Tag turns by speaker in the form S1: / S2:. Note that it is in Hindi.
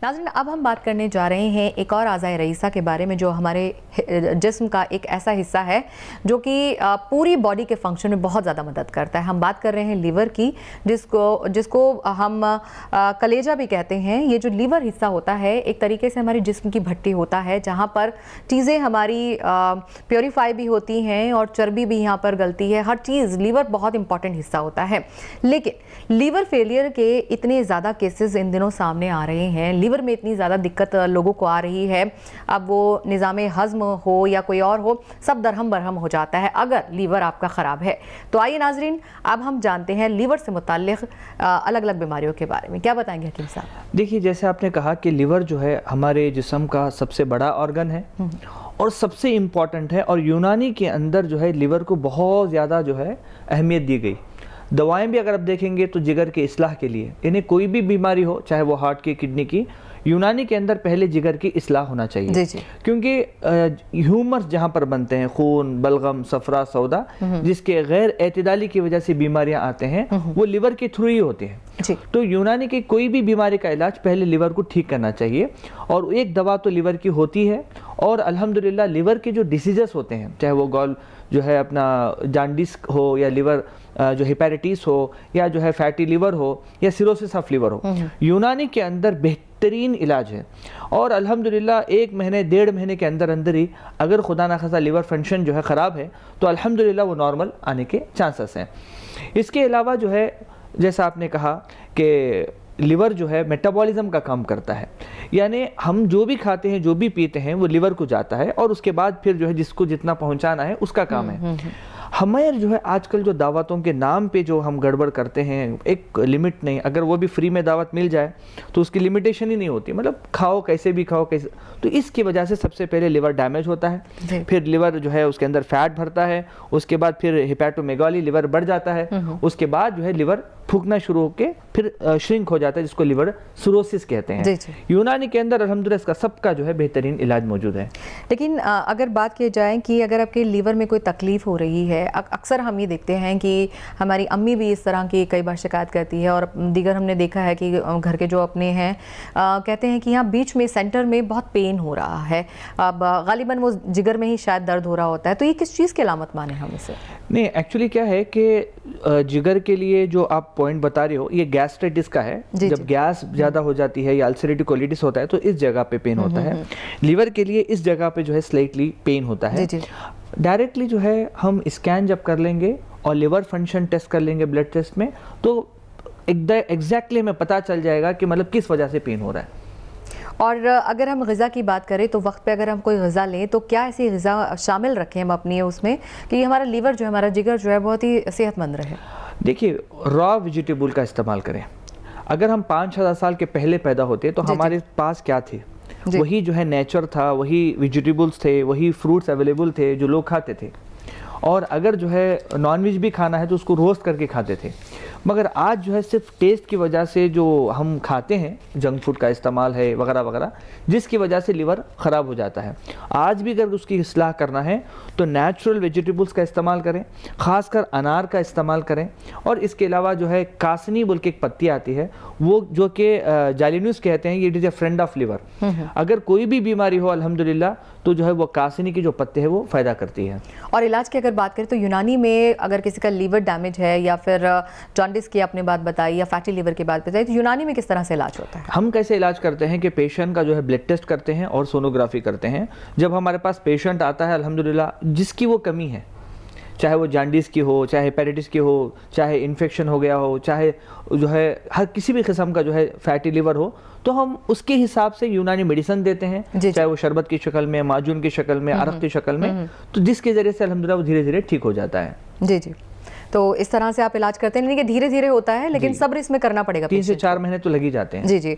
S1: नाज़रीन, अब हम बात करने जा रहे हैं एक और आज़ाए रईसा के बारे में, जो हमारे जिस्म का एक ऐसा हिस्सा है जो कि पूरी बॉडी के फंक्शन में बहुत ज़्यादा मदद करता है। हम बात कर रहे हैं लीवर की, जिसको हम कलेजा भी कहते हैं। ये जो लीवर हिस्सा होता है एक तरीके से हमारे जिस्म की भट्टी होता है, जहाँ पर चीज़ें हमारी प्योरीफाई भी होती हैं और चर्बी भी यहाँ पर गलती है। हर चीज़, लीवर बहुत इंपॉर्टेंट हिस्सा होता है। लेकिन लीवर फेलियर के इतने ज़्यादा केसेस इन दिनों सामने आ रहे हैं, लीवर में इतनी ज़्यादा दिक्कत लोगों को आ रही है, अब वो निज़ाम हज़्म हो या कोई और हो, सब दरहम बरहम हो जाता है अगर लीवर आपका ख़राब है। तो आइए नाज़रीन, अब हम जानते हैं लीवर से मुताल्लिक़ अलग अलग बीमारियों के बारे में। क्या बताएंगे हकीम साहब?
S2: देखिए, जैसे आपने कहा कि लीवर जो है हमारे जिस्म का सबसे बड़ा ऑर्गन है और सबसे इम्पॉर्टेंट है, और यूनानी के अंदर जो है लीवर को बहुत ज़्यादा जो है अहमियत दी गई। दवाएं भी अगर आप देखेंगे तो जिगर के इस्लाह के लिए, यानी कोई भी बीमारी हो, चाहे वो हार्ट की, किडनी की, यूनानी के अंदर पहले जिगर की इस्लाह होना चाहिए। जी। क्योंकि ह्यूमर्स जहाँ पर बनते हैं, खून, बलगम, सफरा, सौदा, जिसके गैर एतदाली की वजह से बीमारियां आते हैं, वो लिवर के थ्रू ही होते हैं। तो यूनानी की कोई भी बीमारी का इलाज पहले लिवर को ठीक करना चाहिए, और एक दवा तो लिवर की होती है। और अल्हम्दुलिल्लाह लिवर के जो डिसीजेस होते हैं, चाहे वो गॉल जो है अपना जॉन्डिस हो, या लिवर जो हेपेटाइटिस हो, या जो है फैटी लिवर हो, या सिरोसिस ऑफ लिवर हो, यूनानी के अंदर बेहतरीन इलाज है। और अल्हम्दुलिल्लाह 1 महीने 1.5 महीने के अंदर अंदर ही अगर खुदा ना खासा लिवर फंक्शन जो है ख़राब है, तो अल्हम्दुलिल्लाह वो नॉर्मल आने के चांसेस हैं। इसके अलावा जो है, जैसा आपने कहा कि लिवर जो है मेटाबॉलिज्म का काम करता है, यानी हम जो भी खाते हैं, जो भी पीते हैं, वो लिवर को जाता है, और उसके बाद फिर जो है जिसको जितना पहुंचाना है उसका काम है। हमारे जो है आजकल जो दावतों के नाम पे जो हम गड़बड़ करते हैं, एक लिमिट नहीं, अगर वो भी फ्री में दावत मिल जाए तो उसकी लिमिटेशन ही नहीं होती, मतलब खाओ कैसे भी खाओ कैसे। तो इसकी वजह से सबसे पहले लिवर डैमेज होता है, फिर लिवर जो है उसके अंदर फैट भरता है, उसके बाद फिर हिपैटोमेगाली, लिवर बढ़ जाता है, उसके बाद जो है लिवर फूकना शुरू होकर फिर श्रिंक हो जाता है, जिसको लिवर सिरोसिस कहते हैं। यूनानी के अंदर अल्हम्दुलिल्लाह इसका सबका जो है बेहतरीन इलाज मौजूद है।
S1: लेकिन अगर बात की जाए कि अगर आपके लीवर में कोई तकलीफ हो रही है, अक्सर हम ये देखते हैं कि हमारी अम्मी भी इस तरह की कई बार शिकायत करती है, और दीगर हमने देखा है कि घर के जो अपने हैं कहते हैं कि यहाँ बीच में सेंटर में बहुत पेन हो रहा है। अब गालिबन वो जिगर में ही शायद दर्द हो रहा होता है, तो ये किस चीज़ की अलामत माने हम इसे?
S2: नहीं, एक्चुअली क्या है कि जिगर के लिए जो आप पॉइंट बता रहे हो, ये गैस्ट्राइटिस का है। जब गैस ज़्यादा हो जाती है या अल्सरेटिव कोलिटिस होता है तो इस जगह पे पेन होता है। लीवर के लिए इस जगह पे जो है स्लाइटली पेन होता है। डायरेक्टली जो है हम स्कैन जब कर लेंगे और लिवर फंक्शन टेस्ट कर लेंगे ब्लड टेस्ट में, तो एग्जैक्टली हमें पता चल जाएगा कि मतलब किस वजह से पेन हो रहा है।
S1: और अगर हम ग़िज़ा की बात करें तो वक्त पे अगर हम कोई ग़िज़ा लें तो क्या ऐसी ग़िज़ा शामिल रखें हम अपनी उसमें कि हमारा लीवर जो है, हमारा जिगर जो है, बहुत ही सेहतमंद रहे? देखिए,
S2: रॉ वेजिटेबल का इस्तेमाल करें। अगर हम 5,000 साल के पहले पैदा होते तो हमारे पास क्या थे? वही जो है नेचर था, वही वेजिटेबल्स थे, वही फ्रूट्स अवेलेबल थे जो लोग खाते थे। और अगर जो है नॉनवेज भी खाना है तो उसको रोस्ट करके खाते थे। मगर आज जो है सिर्फ टेस्ट की वजह से जो हम खाते हैं, जंक फूड का इस्तेमाल है वगैरह वगैरह, जिसकी वजह से लिवर ख़राब हो जाता है। आज भी अगर उसकी इस्लाह करना है तो नेचुरल वेजिटेबल्स का इस्तेमाल करें, ख़ासकर अनार का इस्तेमाल करें। और इसके अलावा जो है कासनी बोल के एक पत्ती आती है, वो जो कि जालिनूस कहते हैं, it is a friend of liver. अगर कोई भी बीमारी हो अल्हम्दुलिल्लाह तो जो है वो कासनी की जो पत्ते हैं वो फ़ायदा करती है।
S1: और इलाज की अगर बात करें तो यूनानी में अगर किसी का लीवर डैमेज है, या फिर जॉन्डिस की आपने बात बताई, या फैटी लिवर की बात बताई, तो यूनानी में किस तरह से इलाज होता है?
S2: हम कैसे इलाज करते हैं कि पेशेंट का जो है ब्लड टेस्ट करते हैं और सोनोग्राफी करते हैं। जब हमारे पास पेशेंट आता है अल्हम्दुलिल्लाह जिसकी वो कमी है, चाहे वो जॉन्डिस की हो, चाहे हेपेटाइटिस की हो, चाहे इन्फेक्शन हो गया हो, चाहे जो है हर किसी भी किस्म का जो है फैटी लिवर हो, तो हम उसके हिसाब से यूनानी मेडिसिन देते हैं, चाहे वो शरबत की शक्ल में, माजून की शक्ल में, अरक की शक्ल में, तो जिसके ज़रिए से अल्हम्दुलिल्लाह वो धीरे धीरे ठीक हो जाता है।
S1: जी जी, तो इस तरह से आप इलाज करते हैं, यानी कि धीरे धीरे होता है, लेकिन सब्र इसमें करना पड़ेगा।
S2: 3 से 4 महीने तो लग ही जाते हैं।
S1: जी जी।